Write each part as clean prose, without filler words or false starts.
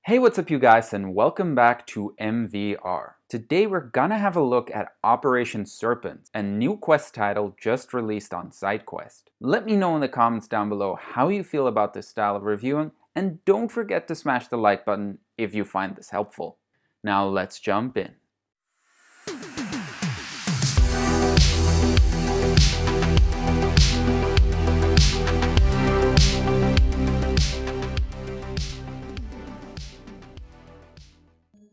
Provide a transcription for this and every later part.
Hey, what's up you guys, and welcome back to MVR. Today we're gonna have a look at Operation Serpens, a new quest title just released on SideQuest. Let me know in the comments down below how you feel about this style of reviewing, and don't forget to smash the like button if you find this helpful. Now let's jump in.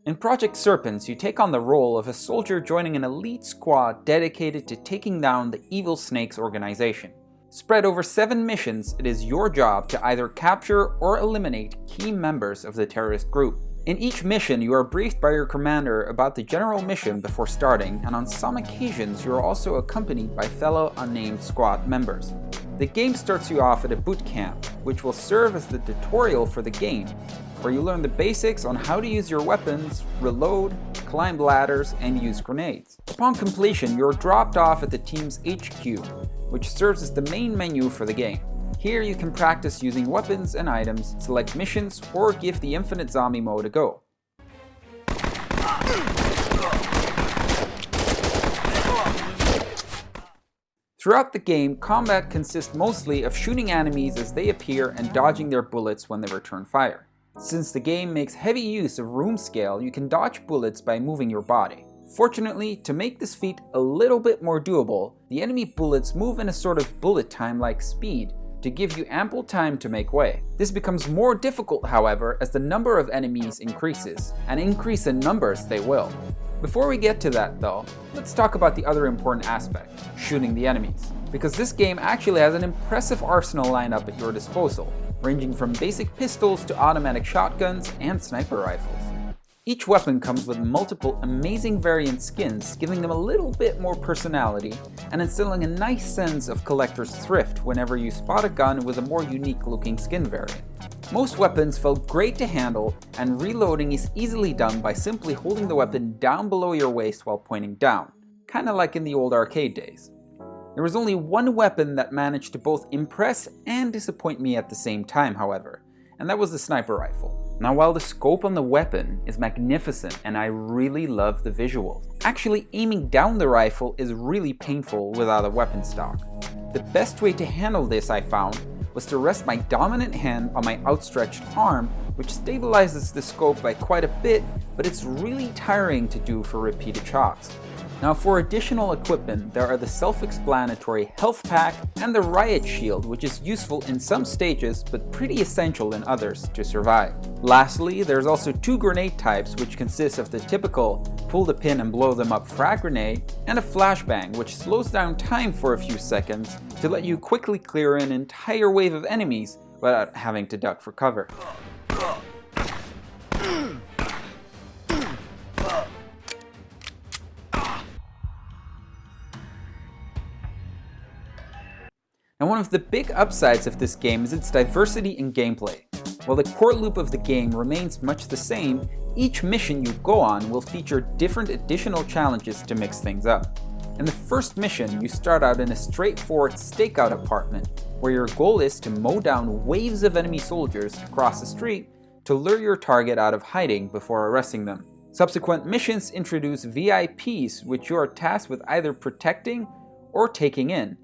In Project Serpens, you take on the role of a soldier joining an elite squad dedicated to taking down the evil Snake's organization. Spread over 7 missions, it is your job to either capture or eliminate key members of the terrorist group. In each mission, you are briefed by your commander about the general mission before starting, and on some occasions you are also accompanied by fellow unnamed squad members. The game starts you off at a boot camp, which will serve as the tutorial for the game, where you learn the basics on how to use your weapons, reload, climb ladders, and use grenades. Upon completion, you're dropped off at the team's HQ, which serves as the main menu for the game. Here you can practice using weapons and items, select missions, or give the infinite zombie mode a go. Throughout the game, combat consists mostly of shooting enemies as they appear and dodging their bullets when they return fire. Since the game makes heavy use of room scale, you can dodge bullets by moving your body. Fortunately, to make this feat a little bit more doable, the enemy bullets move in a sort of bullet time-like speed to give you ample time to make way. This becomes more difficult, however, as the number of enemies increases, and increase in numbers they will. Before we get to that though, let's talk about the other important aspect, shooting the enemies. Because this game actually has an impressive arsenal lineup at your disposal, ranging from basic pistols to automatic shotguns and sniper rifles. Each weapon comes with multiple amazing variant skins, giving them a little bit more personality and instilling a nice sense of collector's thrift whenever you spot a gun with a more unique looking skin variant. Most weapons felt great to handle, and reloading is easily done by simply holding the weapon down below your waist while pointing down, kinda like in the old arcade days. There was only one weapon that managed to both impress and disappoint me at the same time, however, and that was the sniper rifle. Now, while the scope on the weapon is magnificent and I really love the visuals, actually aiming down the rifle is really painful without a weapon stock. The best way to handle this, I found, was to rest my dominant hand on my outstretched arm, which stabilizes the scope by quite a bit, but it's really tiring to do for repeated shots. Now, for additional equipment, there are the self-explanatory health pack and the riot shield, which is useful in some stages but pretty essential in others to survive. Lastly, there's also 2 grenade types, which consist of the typical pull the pin and blow them up frag grenade, and a flashbang, which slows down time for a few seconds to let you quickly clear an entire wave of enemies without having to duck for cover. Now, one of the big upsides of this game is its diversity in gameplay. While the core loop of the game remains much the same, each mission you go on will feature different additional challenges to mix things up. In the first mission, you start out in a straightforward stakeout apartment, where your goal is to mow down waves of enemy soldiers across the street to lure your target out of hiding before arresting them. Subsequent missions introduce VIPs, which you are tasked with either protecting or taking in,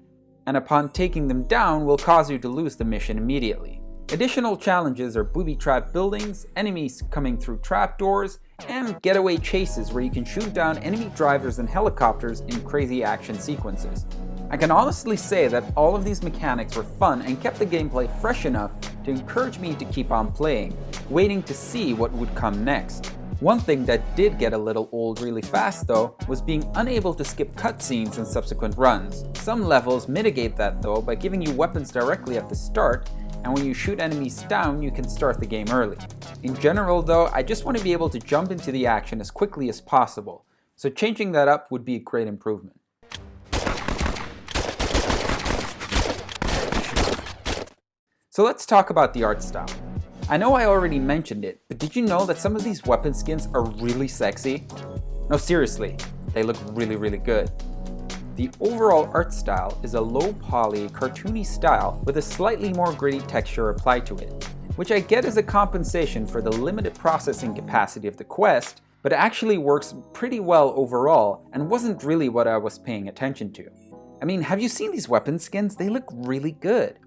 and upon taking them down will cause you to lose the mission immediately. Additional challenges are booby-trapped buildings, enemies coming through trapdoors, and getaway chases where you can shoot down enemy drivers and helicopters in crazy action sequences. I can honestly say that all of these mechanics were fun and kept the gameplay fresh enough to encourage me to keep on playing, waiting to see what would come next. One thing that did get a little old really fast though was being unable to skip cutscenes in subsequent runs. Some levels mitigate that though by giving you weapons directly at the start, and when you shoot enemies down you can start the game early. In general though, I just want to be able to jump into the action as quickly as possible, so changing that up would be a great improvement. So let's talk about the art style. I know I already mentioned it, but did you know that some of these weapon skins are really sexy? No, seriously, they look really good. The overall art style is a low poly, cartoony style with a slightly more gritty texture applied to it. which I get as a compensation for the limited processing capacity of the Quest, but actually works pretty well overall and wasn't really what I was paying attention to. I mean, have you seen these weapon skins? They look really good.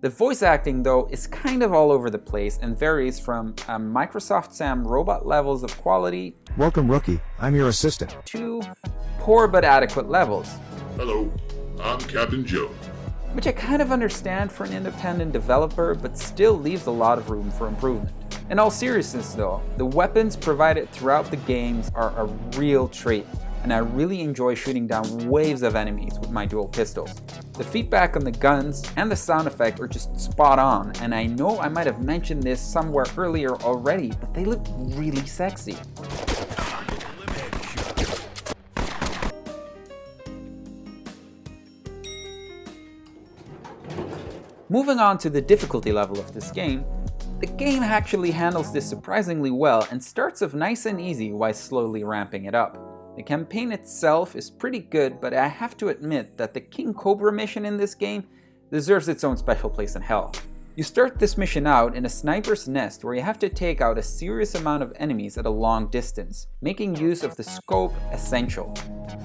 The voice acting, though, is kind of all over the place and varies from Microsoft Sam robot levels of quality. Welcome, rookie. I'm your assistant. To poor but adequate levels. Hello, I'm Captain Joe. Which I kind of understand for an independent developer, but still leaves a lot of room for improvement. In all seriousness though, the weapons provided throughout the games are a real treat, and I really enjoy shooting down waves of enemies with my dual pistols. The feedback on the guns and the sound effect are just spot on, and I know I might have mentioned this somewhere earlier already, but they look really sexy. Moving on to the difficulty level of this game, the game actually handles this surprisingly well and starts off nice and easy while slowly ramping it up. The campaign itself is pretty good, but I have to admit that the King Cobra mission in this game deserves its own special place in hell. You start this mission out in a sniper's nest where you have to take out a serious amount of enemies at a long distance, making use of the scope essential.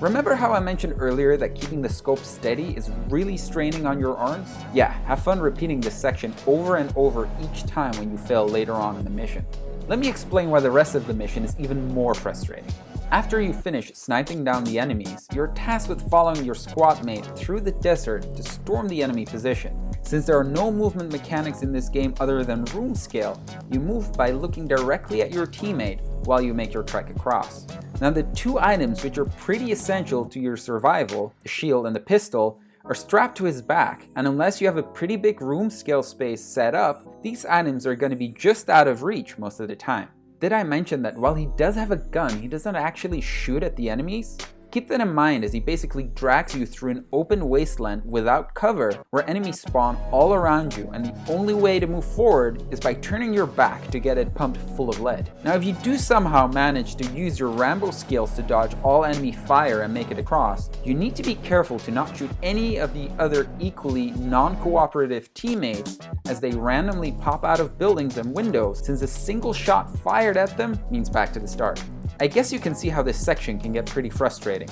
Remember how I mentioned earlier that keeping the scope steady is really straining on your arms? Yeah, have fun repeating this section over and over each time when you fail later on in the mission. Let me explain why the rest of the mission is even more frustrating. After you finish sniping down the enemies, you're tasked with following your squad mate through the desert to storm the enemy position. Since there are no movement mechanics in this game other than room scale, you move by looking directly at your teammate while you make your trek across. Now the two items which are pretty essential to your survival, the shield and the pistol, are strapped to his back, and unless you have a pretty big room scale space set up, these items are going to be just out of reach most of the time. Did I mention that while he does have a gun, he doesn't actually shoot at the enemies? Keep that in mind as he basically drags you through an open wasteland without cover where enemies spawn all around you, and the only way to move forward is by turning your back to get it pumped full of lead. Now if you do somehow manage to use your Rambo skills to dodge all enemy fire and make it across, you need to be careful to not shoot any of the other equally non-cooperative teammates as they randomly pop out of buildings and windows, since a single shot fired at them means back to the start. I guess you can see how this section can get pretty frustrating.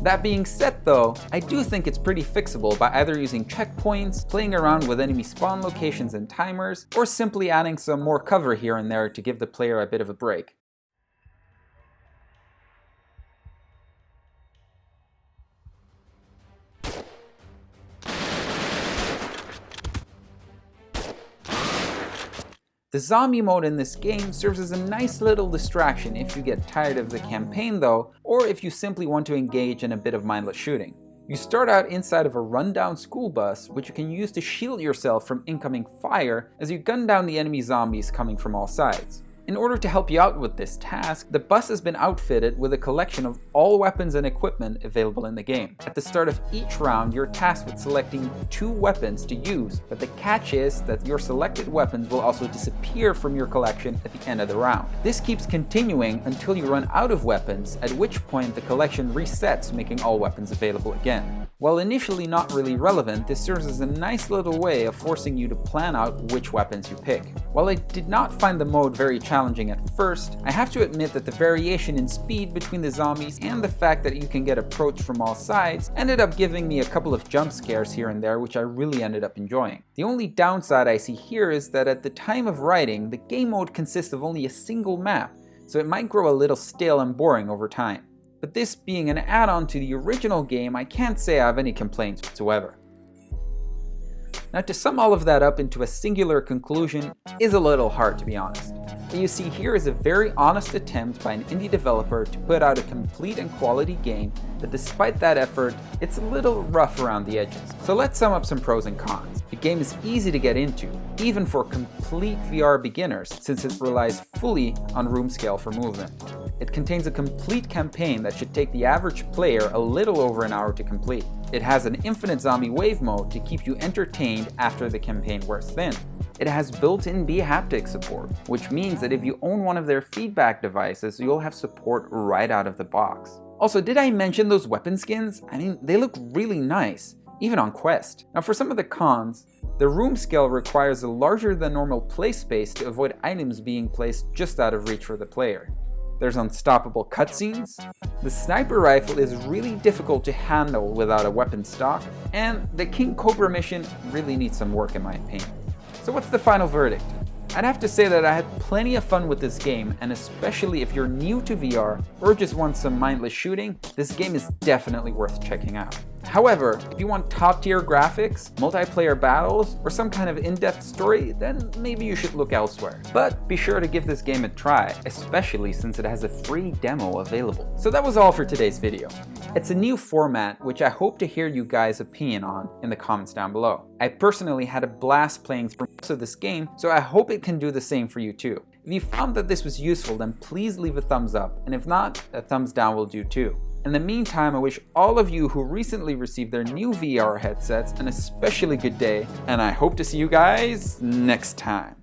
That being said though, I do think it's pretty fixable by either using checkpoints, playing around with enemy spawn locations and timers, or simply adding some more cover here and there to give the player a bit of a break. The zombie mode in this game serves as a nice little distraction if you get tired of the campaign though, or if you simply want to engage in a bit of mindless shooting. You start out inside of a rundown school bus, which you can use to shield yourself from incoming fire as you gun down the enemy zombies coming from all sides. In order to help you out with this task, the bus has been outfitted with a collection of all weapons and equipment available in the game. At the start of each round, you're tasked with selecting 2 weapons to use, but the catch is that your selected weapons will also disappear from your collection at the end of the round. This keeps continuing until you run out of weapons, at which point the collection resets, making all weapons available again. While initially not really relevant, this serves as a nice little way of forcing you to plan out which weapons you pick. While I did not find the mode very challenging at first, I have to admit that the variation in speed between the zombies and the fact that you can get approached from all sides ended up giving me a couple of jump scares here and there, which I really ended up enjoying. The only downside I see here is that at the time of writing, the game mode consists of only a single map, so it might grow a little stale and boring over time. But this being an add-on to the original game, I can't say I have any complaints whatsoever. Now to sum all of that up into a singular conclusion is a little hard, to be honest. What you see here is a very honest attempt by an indie developer to put out a complete and quality game, but despite that effort, it's a little rough around the edges. So let's sum up some pros and cons. The game is easy to get into, even for complete VR beginners, since it relies fully on room scale for movement. It contains a complete campaign that should take the average player a little over an hour to complete. It has an infinite zombie wave mode to keep you entertained after the campaign wears thin. It has built-in haptic support, which means that if you own one of their feedback devices, you'll have support right out of the box. Also, did I mention those weapon skins? I mean, they look really nice. even on Quest. Now for some of the cons, the room scale requires a larger than normal play space to avoid items being placed just out of reach for the player. There's unstoppable cutscenes, the sniper rifle is really difficult to handle without a weapon stock, and the King Cobra mission really needs some work in my opinion. So what's the final verdict? I'd have to say that I had plenty of fun with this game, and especially if you're new to VR or just want some mindless shooting, this game is definitely worth checking out. However, if you want top-tier graphics, multiplayer battles, or some kind of in-depth story, then maybe you should look elsewhere. But be sure to give this game a try, especially since it has a free demo available. So that was all for today's video. It's a new format which I hope to hear you guys' opinion on in the comments down below. I personally had a blast playing through most of this game, so I hope it can do the same for you too. If you found that this was useful, then please leave a thumbs up, and if not, a thumbs down will do too. In the meantime, I wish all of you who recently received their new VR headsets an especially good day, and I hope to see you guys next time.